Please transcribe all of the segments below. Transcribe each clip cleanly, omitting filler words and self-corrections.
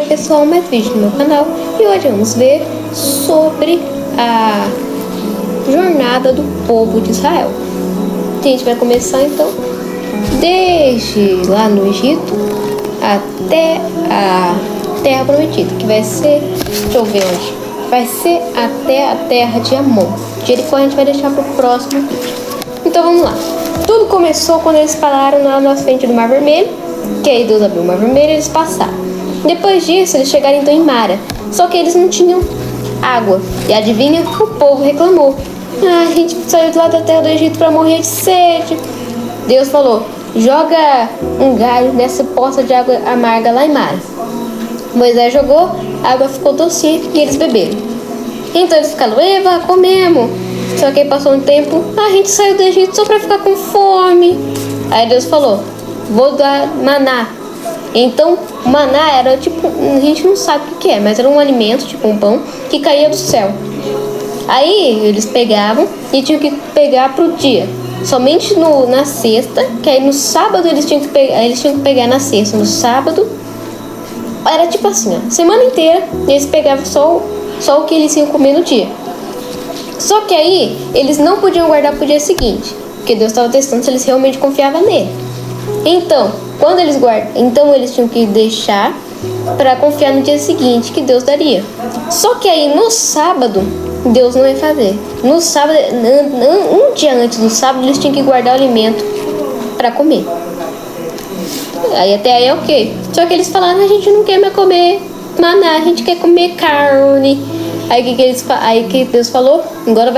pessoal, mais vídeo no meu canal. E hoje vamos ver sobre a jornada do povo de Israel. A gente vai começar então desde lá no Egito até a Terra Prometida, que vai ser, deixa eu ver onde, vai ser até a terra de Amon. Jericó a gente vai deixar para o próximo vídeo. Então vamos lá. Tudo começou quando eles pararam lá na frente do Mar Vermelho, que aí Deus abriu o Mar Vermelho e eles passaram. Depois disso, eles chegaram então em Mara, só que eles não tinham água. E adivinha? O povo reclamou. A gente saiu de lá da terra do Egito para morrer de sede. Deus falou, joga um galho nessa poça de água amarga lá em Mara. Moisés jogou, a água ficou docinha e eles beberam. Então eles ficaram, eva, comemos. Só que aí passou um tempo, a gente saiu do Egito só para ficar com fome. Aí Deus falou, vou dar maná. Então, maná era tipo, a gente não sabe o que é, mas era um alimento, tipo um pão, que caía do céu. Aí eles pegavam e tinham que pegar pro dia. Somente na sexta, que aí no sábado eles tinham que pegar na sexta, no sábado. Era tipo assim, ó, semana inteira eles pegavam só o que eles iam comer no dia. Só que aí eles não podiam guardar pro dia seguinte, porque Deus estava testando se eles realmente confiavam nele. Então, quando eles guardam, então eles tinham que deixar para confiar no dia seguinte que Deus daria. Só que aí no sábado Deus não ia fazer. No sábado, um dia antes do sábado, eles tinham que guardar o alimento para comer. Aí até aí é ok. Só que eles falaram, a gente não quer mais comer maná, a gente quer comer carne. Aí que Deus falou, agora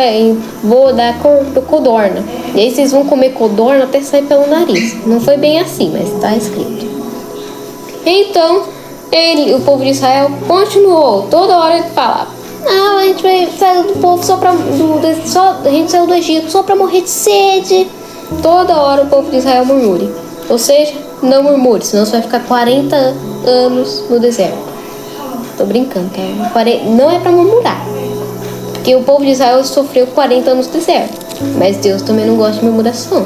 vou dar codorna. E aí vocês vão comer codorna até sair pelo nariz. Não foi bem assim, mas está escrito. Então, o povo de Israel continuou. Toda hora ele falava, não, a gente vai sair do povo a gente saiu do Egito só para morrer de sede. Toda hora o povo de Israel murmure. Ou seja, não murmure, senão você vai ficar 40 anos no deserto. Tô brincando, tá? Não é pra murmurar. Porque o povo de Israel sofreu 40 anos no deserto. Mas Deus também não gosta de murmuração.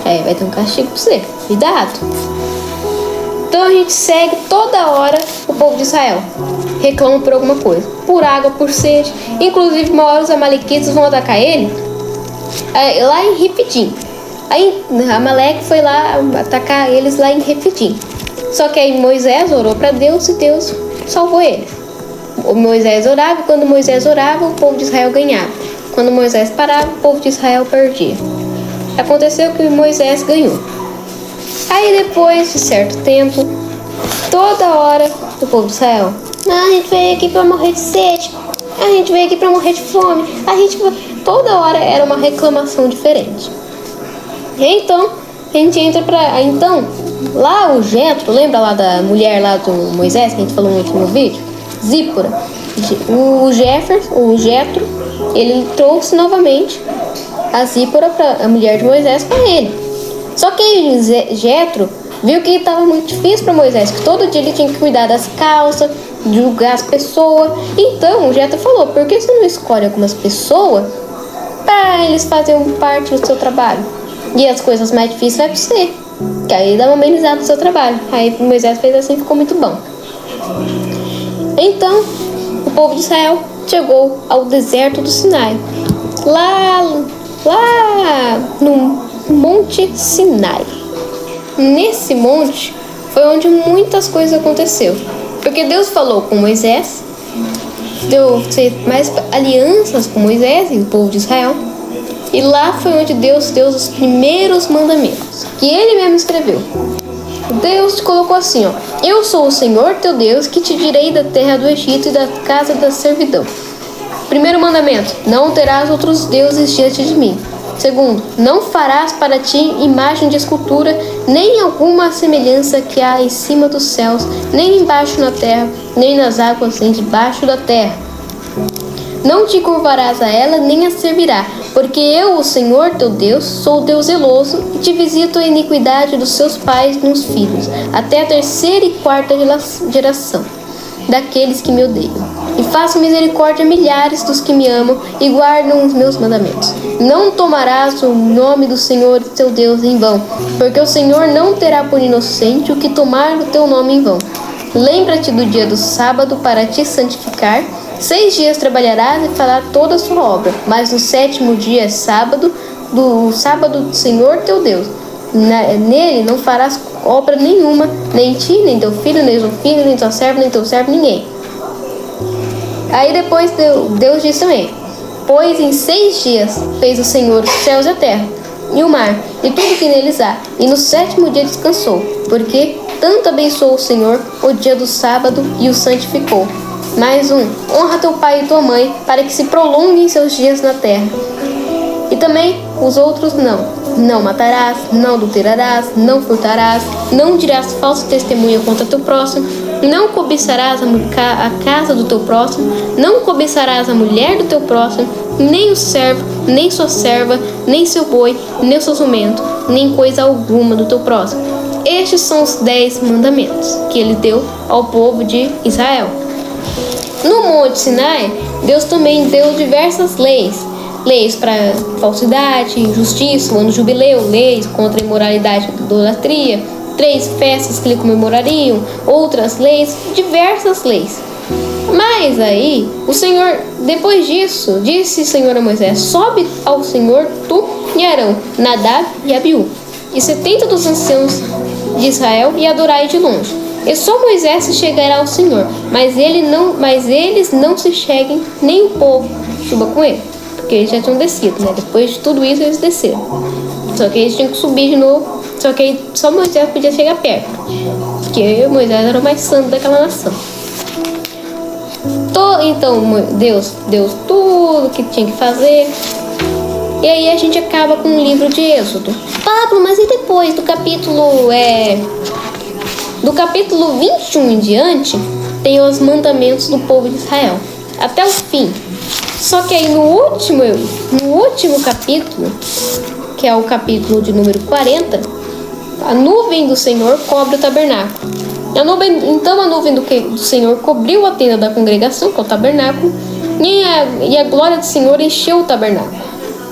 Aí vai ter um castigo pra você. Cuidado. Então a gente segue toda hora o povo de Israel. Reclama por alguma coisa. Por água, por sede. Inclusive, uma hora os amalequitas vão atacar ele. Lá em Refidim. Aí Amaleque foi lá atacar eles lá em Refidim. Só que aí Moisés orou pra Deus e Deus salvou ele. O Moisés orava e quando Moisés orava, o povo de Israel ganhava. Quando Moisés parava, o povo de Israel perdia. Aconteceu que Moisés ganhou. Aí depois de certo tempo, toda hora o povo de Israel, a gente veio aqui para morrer de sede, a gente veio aqui para morrer de fome, toda hora era uma reclamação diferente. Então a gente entra então lá o Jetro, lembra lá da mulher lá do Moisés que a gente falou no último vídeo? Zípora. O Jetro, ele trouxe novamente a Zípora, a mulher de Moisés, para ele. Só que Jetro viu que estava muito difícil para Moisés, que todo dia ele tinha que cuidar das calças, julgar as pessoas. Então o Jetro falou, por que você não escolhe algumas pessoas para eles fazerem parte do seu trabalho? E as coisas mais difíceis vai para você, que aí dá uma amenizada no seu trabalho. Aí Moisés fez assim, ficou muito bom. Então, o povo de Israel chegou ao deserto do Sinai. Lá no Monte Sinai. Nesse monte foi onde muitas coisas aconteceram. Porque Deus falou com Moisés, deu mais alianças com Moisés e o povo de Israel. E lá foi onde Deus deu os primeiros mandamentos, que ele mesmo escreveu. Deus te colocou assim, ó. Eu sou o Senhor teu Deus, que te tirei da terra do Egito e da casa da servidão. Primeiro mandamento, não terás outros deuses diante de mim. Segundo, não farás para ti imagem de escultura, nem alguma semelhança que há em cima dos céus, nem embaixo na terra, nem nas águas, nem debaixo da terra. Não te curvarás a ela, nem a servirá, porque eu, o Senhor teu Deus, sou Deus zeloso, e te visito a iniquidade dos seus pais nos filhos, até a terceira e quarta geração daqueles que me odeiam. E faço misericórdia a milhares dos que me amam e guardam os meus mandamentos. Não tomarás o nome do Senhor teu Deus em vão, porque o Senhor não terá por inocente o que tomar o teu nome em vão. Lembra-te do dia do sábado para te santificar. 6 dias trabalharás e farás toda a sua obra, mas no 7º dia é sábado, do sábado do Senhor teu Deus. Nele não farás obra nenhuma, nem ti, nem teu filho, nem teu filho, nem teu servo, ninguém. Aí depois Deus disse também: pois em 6 dias fez o Senhor os céus e a terra, e o mar, e tudo que neles há, e no 7º dia descansou, porque tanto abençoou o Senhor o dia do sábado e o santificou. Mais um: honra teu pai e tua mãe, para que se prolonguem seus dias na terra. E também os outros não matarás, não adulterarás, não furtarás, não dirás falso testemunho contra teu próximo, não cobiçarás a casa do teu próximo, não cobiçarás a mulher do teu próximo, nem o servo, nem sua serva, nem seu boi, nem seu jumento, nem coisa alguma do teu próximo. Estes são os 10 mandamentos que ele deu ao povo de Israel. No Monte Sinai, Deus também deu diversas leis. Leis para falsidade, injustiça, o ano jubileu, leis contra a imoralidade e idolatria, 3 festas que lhe comemorariam, outras leis, diversas leis. Mas aí, o Senhor, depois disso, disse o Senhor a Moisés: sobe ao Senhor tu e Arão, Nadab e Abiú, e 70 dos anciãos de Israel, e adorai de longe. E só Moisés se chegará ao Senhor, mas eles não se cheguem, nem o povo suba com ele. Porque eles já tinham descido, né? Depois de tudo isso, eles desceram. Só que eles tinham que subir de novo. Só que aí só Moisés podia chegar perto. Porque Moisés era o mais santo daquela nação. Então, Deus deu tudo que tinha que fazer. E aí a gente acaba com o livro de Êxodo. Pablo, mas e depois do capítulo... Do capítulo 21 em diante, tem os mandamentos do povo de Israel. Até o fim. Só que aí no último capítulo, que é o capítulo de número 40, a nuvem do Senhor cobre o tabernáculo. Então a nuvem do Senhor cobriu a tenda da congregação, que é o tabernáculo, e a glória do Senhor encheu o tabernáculo.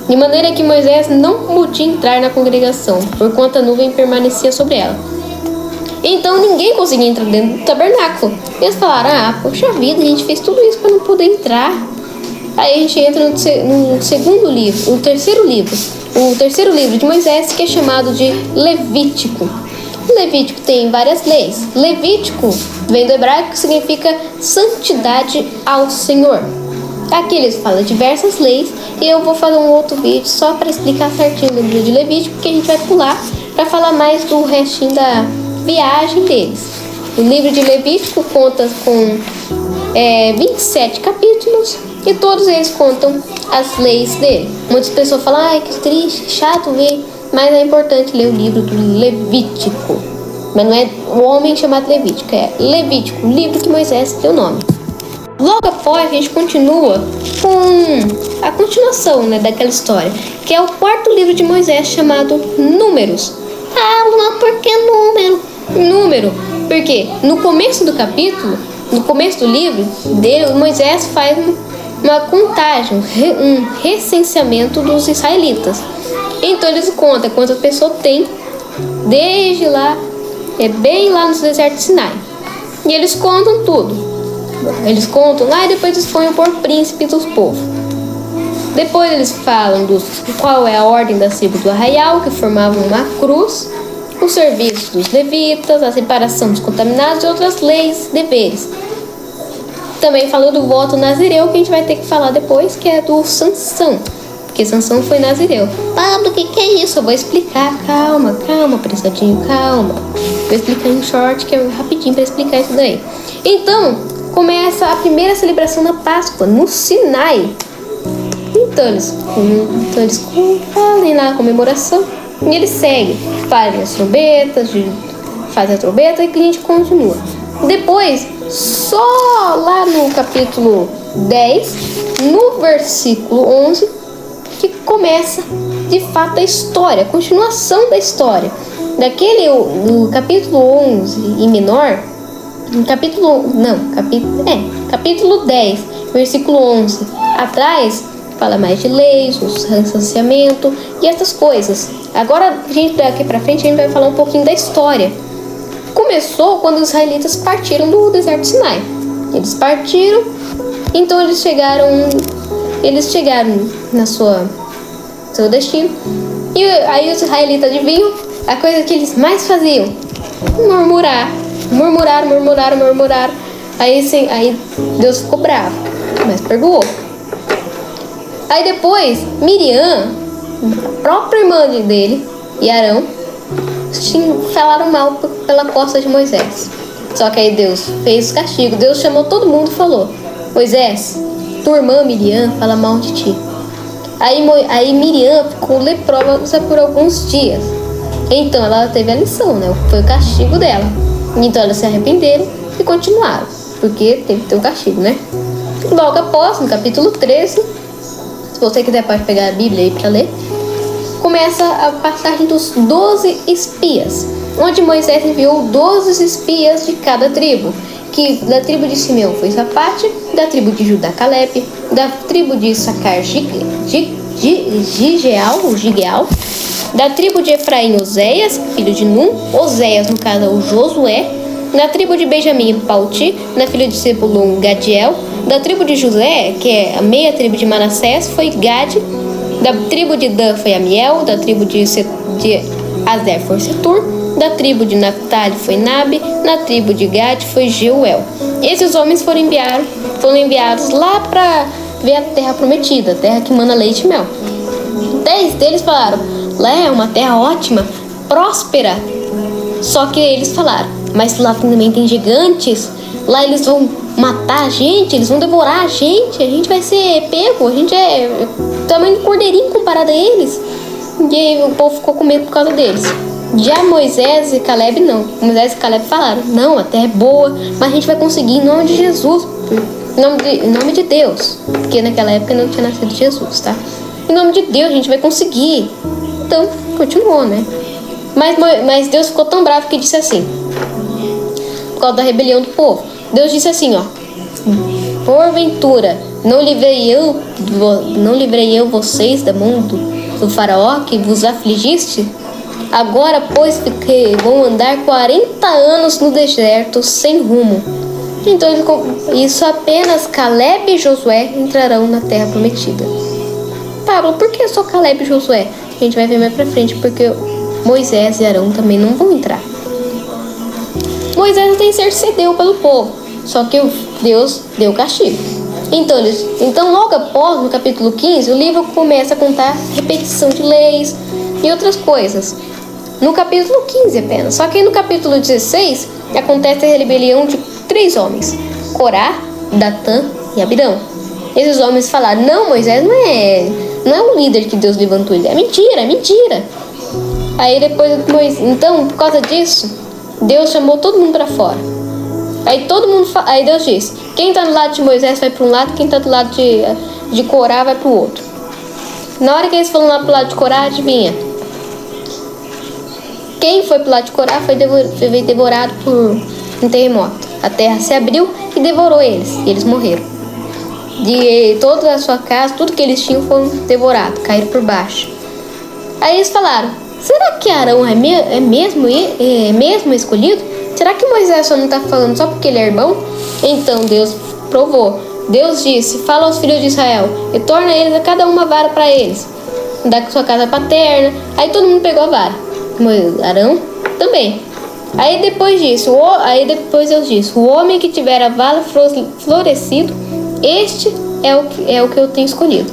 De maneira que Moisés não podia entrar na congregação, porquanto a nuvem permanecia sobre ela. Então ninguém conseguia entrar dentro do tabernáculo. Eles falaram: poxa vida, a gente fez tudo isso para não poder entrar. Aí a gente entra no segundo livro, o terceiro livro de Moisés, que é chamado de Levítico. O Levítico tem várias leis. Levítico vem do hebraico, que significa santidade ao Senhor. Aqui eles falam diversas leis, e eu vou fazer um outro vídeo só para explicar certinho o livro de Levítico, porque a gente vai pular para falar mais do restinho da viagem deles. O livro de Levítico conta com 27 capítulos, e todos eles contam as leis dele. Muitas pessoas falam: ai, que triste, que chato ver, mas é importante ler o livro do Levítico. Mas não é o homem chamado Levítico, é Levítico, o livro que Moisés deu nome. Logo após, a gente continua com a continuação, né, daquela história, que é o 4º livro de Moisés, chamado Números. Mas por que número? Porque no começo do capítulo, no começo do livro dele, Moisés faz uma contagem, um recenseamento dos israelitas. Então eles contam quantas pessoas tem desde lá, bem lá no deserto de Sinai. E eles contam tudo. Eles contam lá e depois eles põem por príncipe dos povos. Depois eles falam qual é a ordem das tribos do arraial, que formavam uma cruz, o serviço dos levitas, a separação dos contaminados e outras leis, deveres. Também falou do voto nazireu, que a gente vai ter que falar depois, que é do Sansão, porque Sansão foi nazireu. Pablo, o que é isso? Eu vou explicar. Calma, prezadinho, calma. Vou explicar em short, que é rapidinho para explicar isso daí. Então, começa a primeira celebração da Páscoa, no Sinai. Então eles fazem lá a comemoração e eles seguem, fazem as trombetas, fazem a trombeta, e que a gente continua. Depois, só lá no capítulo 10, no versículo 11, que começa de fato a história, a continuação da história. No capítulo 11 em menor, capítulo 10, versículo 11, atrás, fala mais de leis, o recenseamento e essas coisas. Agora, daqui pra frente, a gente vai falar um pouquinho da história. começou quando os israelitas partiram do deserto de Sinai. Eles partiram, então eles chegaram na seu destino. E aí os israelitas, adivinham? A coisa que eles mais faziam: murmurar. Aí Deus ficou bravo, mas perdoou. Aí depois, Miriam, a própria irmã dele, e Arão, falaram mal pela costa de Moisés. Só que aí Deus fez o castigo. Deus chamou todo mundo e falou: Moisés, tua irmã Miriam fala mal de ti. Aí Miriam ficou leprosa por alguns dias. Então ela teve a lição, né? Foi o castigo dela. Então elas se arrependeram e continuaram, porque teve que ter um castigo, né? Logo após, no capítulo 13, se você quiser pode pegar a Bíblia aí para ler, começa a passagem dos 12 espias, onde Moisés enviou 12 espias de cada tribo, que da tribo de Simeão foi Safate, da tribo de Judá Caleb, da tribo de Issacar Gigeal, da tribo de Efraim Oséias, filho de Num, Oséias no caso é o Josué, da tribo de Benjamim Palti, da filha de Zebulon Gadiel, da tribo de José, que é a meia tribo de Manassés, foi Gade, da tribo de Dan foi Amiel, da tribo de Azer foi Setur, da tribo de Naphtali foi Nabe, na tribo de Gade foi Jeuel. Esses homens foram enviados lá para ver a terra prometida, a terra que mana leite e mel. 10 deles falaram: lá é uma terra ótima, próspera. Só que eles falaram: mas lá também tem gigantes, lá eles vão matar a gente, eles vão devorar a gente vai ser pego, a gente é tamanho de cordeirinho comparado a eles. E aí o povo ficou com medo por causa deles. Já Moisés e Caleb não. Moisés e Caleb falaram: não, a terra é boa, mas a gente vai conseguir em nome de Jesus, em nome de Deus, porque naquela época não tinha nascido Jesus, tá? Em nome de Deus a gente vai conseguir. Então continuou, né? Mas Deus ficou tão bravo que disse assim, por causa da rebelião do povo. Deus disse assim, ó: porventura não livrei eu vocês da mão do faraó que vos afligiste? Agora, pois, que vão andar 40 anos no deserto sem rumo. Então, isso apenas Caleb e Josué entrarão na terra prometida. Pablo, por que só Caleb e Josué? A gente vai ver mais pra frente, porque Moisés e Arão também não vão entrar. Moisés até intercedeu pelo povo, só que Deus deu castigo. Então, logo após, no capítulo 15, o livro começa a contar repetição de leis e outras coisas. No capítulo 15 apenas. Só que no capítulo 16 acontece a rebelião de 3 homens: Corá, Datã e Abirão. Esses homens falaram: não, Moisés não é um líder que Deus levantou ele. É mentira. Aí depois, então, por causa disso, Deus chamou todo mundo para fora. Aí Deus disse: quem tá do lado de Moisés vai para um lado, quem tá do lado de Corá vai para o outro. Na hora que eles foram lá pro lado de Corá, adivinha? Quem foi pro lado de Corá foi devorado por um terremoto. A terra se abriu e devorou eles. E eles morreram. De toda a sua casa, tudo que eles tinham foi devorado, caíram por baixo. Aí eles falaram: será que Arão é mesmo escolhido? Será que Moisés só não está falando só porque ele é irmão? Então Deus provou. Deus disse: fala aos filhos de Israel e torna eles a cada uma vara para eles, da sua casa paterna. Aí todo mundo pegou a vara. Arão também. Aí depois Deus disse: o homem que tiver a vara florescido, este é o que eu tenho escolhido.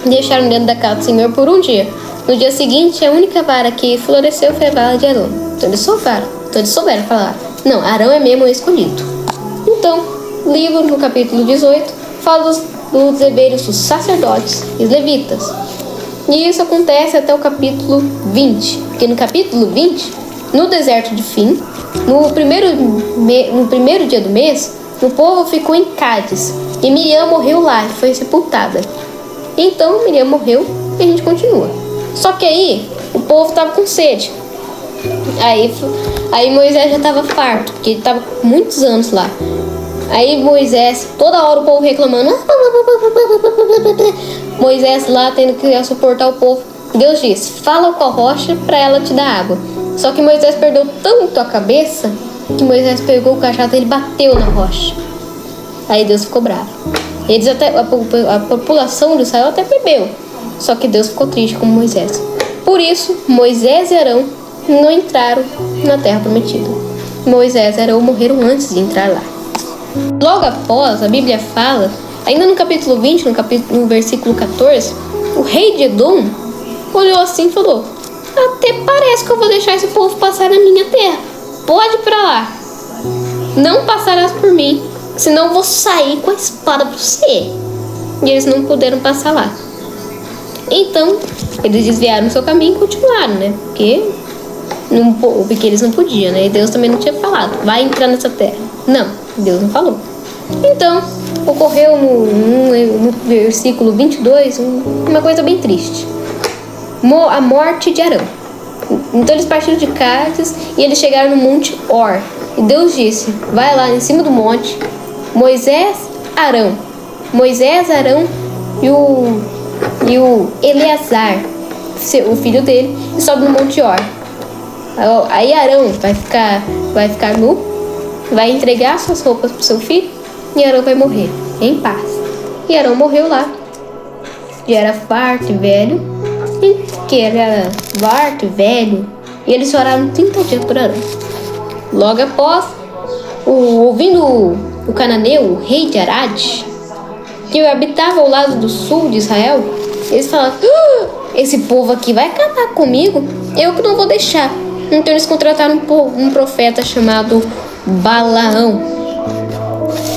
Deixaram dentro da casa do Senhor por um dia. No dia seguinte, a única vara que floresceu foi a vara de Arão. Então eles souberam falar: não, Arão é mesmo escolhido. Então, o livro no capítulo 18 fala dos deveres dos sacerdotes e levitas. E isso acontece até o capítulo 20. Porque no capítulo 20, no deserto de Fim, no primeiro dia do mês, o povo ficou em Cádiz. E Miriam morreu lá e foi sepultada. Então Miriam morreu e a gente continua. Só que aí o povo estava com sede. Aí Moisés já estava farto, porque ele estava com muitos anos lá. Aí Moisés, toda hora o povo reclamando. Moisés lá tendo que suportar o povo. Deus disse: fala com a rocha para ela te dar água. Só que Moisés perdeu tanto a cabeça que Moisés pegou o cajado e ele bateu na rocha. Aí Deus ficou bravo. Eles até, a população de Israel até bebeu. Só que Deus ficou triste com Moisés. Por isso, Moisés e Arão não entraram na terra prometida. Moisés e Arão morreram antes de entrar lá. Logo após, a Bíblia fala, ainda no capítulo 20, no versículo 14, o rei de Edom olhou assim e falou: até parece que eu vou deixar esse povo passar na minha terra. Pode ir pra lá. Não passarás por mim, senão eu vou sair com a espada pra você. E eles não puderam passar lá. Então, eles desviaram o seu caminho e continuaram, né? Porque eles não podiam, né? E Deus também não tinha falado, vai entrar nessa terra. Não, Deus não falou. Então, ocorreu no versículo 22 uma coisa bem triste. A morte de Arão. Então eles partiram de Cádiz e eles chegaram no monte Or. E Deus disse, vai lá em cima do monte, Moisés, Arão e o Eleazar, o filho dele, e sobe no monte Or. Aí Arão vai ficar nu, vai entregar suas roupas pro seu filho e Arão vai morrer em paz. E Arão morreu lá. E era farto e velho, e eles choraram 30 dias por Arão. Logo após, ouvindo o cananeu, o rei de Arad, que habitava ao lado do sul de Israel, eles falaram, esse povo aqui vai acabar comigo, eu que não vou deixar. Então eles contrataram um profeta chamado Balaão.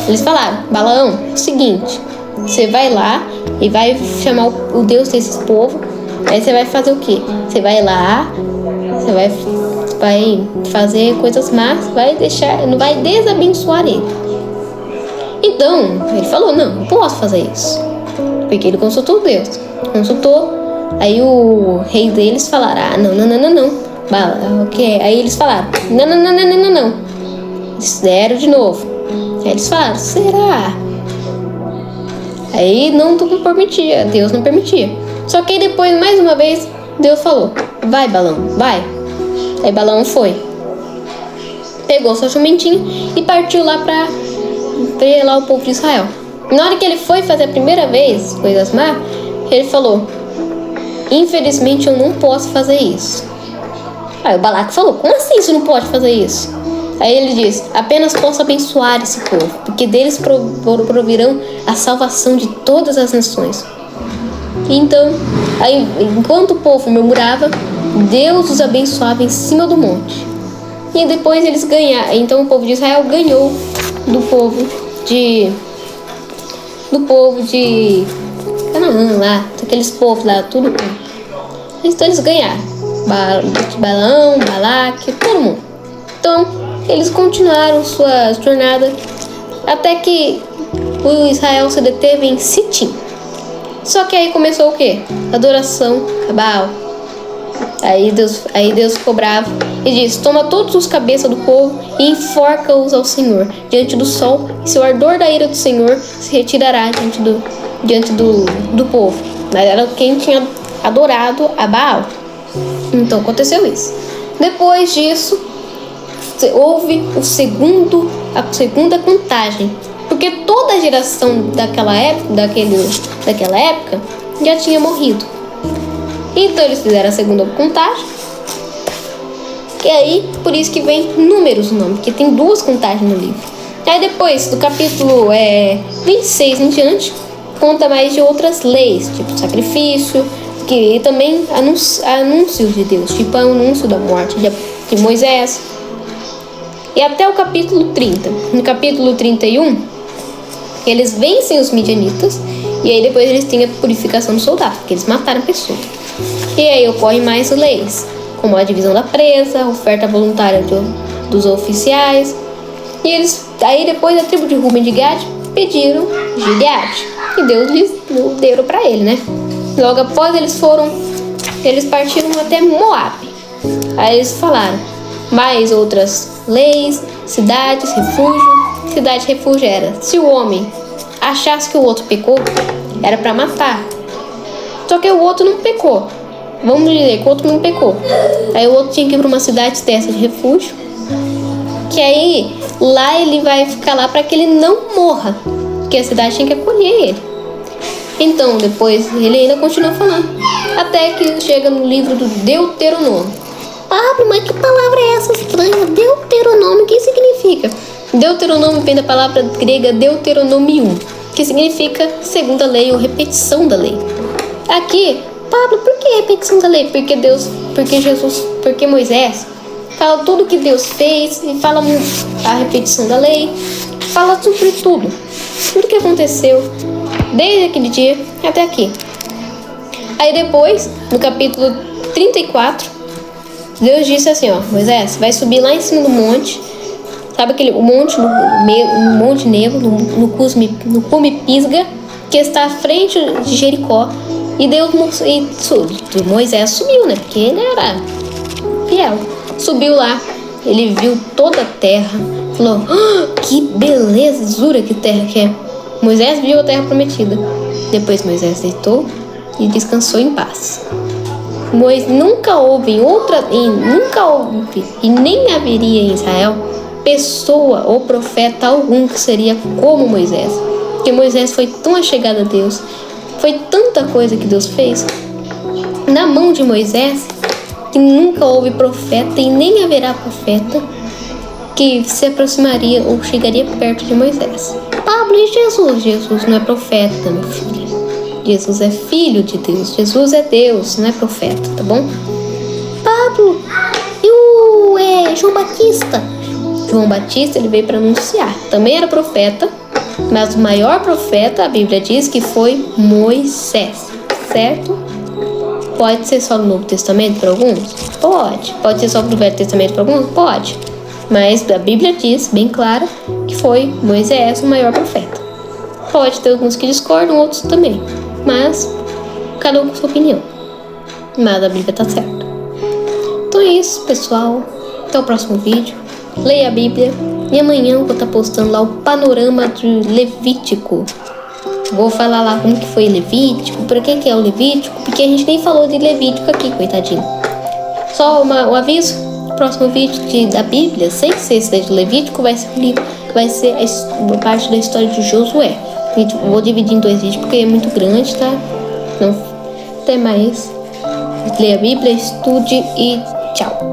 Eles falaram, Balaão, é o seguinte, você vai lá e vai chamar o Deus desses povos. Aí você vai fazer o quê? Você vai lá, você vai fazer coisas más, não vai desabençoar ele. Então, ele falou, não posso fazer isso. Porque ele consultou Deus. Aí o rei deles falaram, não. Aí eles falaram, não. Eles deram de novo. Aí eles falaram, será? Aí Deus não permitia. Só que aí depois, mais uma vez, Deus falou, vai Balaão, vai. Aí Balaão foi. Pegou sua jumentinha e partiu lá pra ver lá o povo de Israel. Na hora que ele foi fazer a primeira vez coisas más, ele falou, infelizmente eu não posso fazer isso. Aí o Balaque falou, como assim você não pode fazer isso? Aí ele diz, apenas posso abençoar esse povo, porque deles provirão a salvação de todas as nações. Então, aí, enquanto o povo murmurava, Deus os abençoava em cima do monte. E depois eles ganharam. Então o povo de Israel ganhou do povo de Canaã lá, daqueles povos lá, tudo. Então eles ganharam. Balaão, Balaque, todo mundo. Então eles continuaram sua jornada até que o Israel se deteve em Sitim. Só que aí começou o quê? Adoração a Baal. Aí Deus ficou bravo e disse, toma todos os cabeças do povo e enforca-os ao Senhor diante do sol, e seu ardor da ira do Senhor se retirará diante do povo. Mas era quem tinha adorado a Baal. Então aconteceu isso. Depois disso, houve a segunda contagem, porque toda a geração daquela época já tinha morrido. Então eles fizeram a segunda contagem. E aí, por isso que vem Números o nome, porque tem duas contagens no livro. Aí depois, do capítulo 26 em diante, conta mais de outras leis, tipo sacrifício, que também anúncios de Deus, tipo o anúncio da morte de Moisés. E até o capítulo 30. No capítulo 31, eles vencem os midianitas, e aí depois eles têm a purificação do soldado, porque eles mataram pessoas. E aí ocorrem mais leis, como a divisão da presa, a oferta voluntária dos oficiais. E aí depois a tribo de Ruben e de Gad pediram Gileade, e Deus lhes deu para ele, né? Logo após eles partiram até Moabe. Aí eles falaram mais outras leis, cidades, refúgio. Cidade refúgio era, se o homem achasse que o outro pecou, era para matar. Só que o outro não pecou. vamos dizer que o outro não pecou. Aí o outro tinha que ir para uma cidade dessa de refúgio. Que aí, lá ele vai ficar lá para que ele não morra. Porque a cidade tinha que acolher ele. Então, depois, ele ainda continua falando. Até que chega no livro do Deuteronômio. Pablo, mas que palavra é essa estranha? Deuteronômio, o que significa? Deuteronômio vem da palavra grega deuteronomium, que significa segunda lei ou repetição da lei. Aqui, Pablo, por que repetição da lei? Porque Moisés fala tudo que Deus fez e fala a repetição da lei, fala sobre tudo que aconteceu desde aquele dia até aqui. Aí depois, no capítulo 34, Deus disse assim, ó, Moisés, vai subir lá em cima do monte, sabe aquele monte, no Monte Nebo, no cume Pisga, que está à frente de Jericó, e Moisés subiu, né, porque ele era fiel, subiu lá, ele viu toda a terra, falou, que belezura que terra que é. Moisés viu a terra prometida, depois Moisés deitou e descansou em paz. Moisés nunca houve e nem haveria em Israel pessoa ou profeta algum que seria como Moisés, porque Moisés foi tão achegado a Deus, foi tanta coisa que Deus fez na mão de Moisés, que nunca houve profeta e nem haverá profeta que se aproximaria ou chegaria perto de Moisés. Pablo, e Jesus? Jesus não é profeta, meu filho. Jesus é filho de Deus. Jesus é Deus, não é profeta, tá bom? Pablo, e o João Batista? João Batista, ele veio para anunciar. Também era profeta, mas o maior profeta, a Bíblia diz que foi Moisés, certo? Pode ser só no Novo Testamento para alguns? Pode. Pode ser só no Velho Testamento para alguns? Pode. Mas a Bíblia diz, bem clara, que foi Moisés o maior profeta. Pode ter alguns que discordam, outros também. Mas, cada um com sua opinião. Mas a Bíblia tá certa. Então é isso, pessoal. Até o próximo vídeo. Leia a Bíblia. E amanhã eu vou estar postando lá o panorama de Levítico. Vou falar lá como que foi Levítico, por que é o Levítico, porque a gente nem falou de Levítico aqui, coitadinho. Só um aviso, o próximo vídeo da Bíblia, sem ser esse de Levítico, vai ser um livro, vai ser a parte da história de Josué. Vou dividir em 2 vídeos porque é muito grande, tá? Então, até mais. Leia a Bíblia, estude e tchau.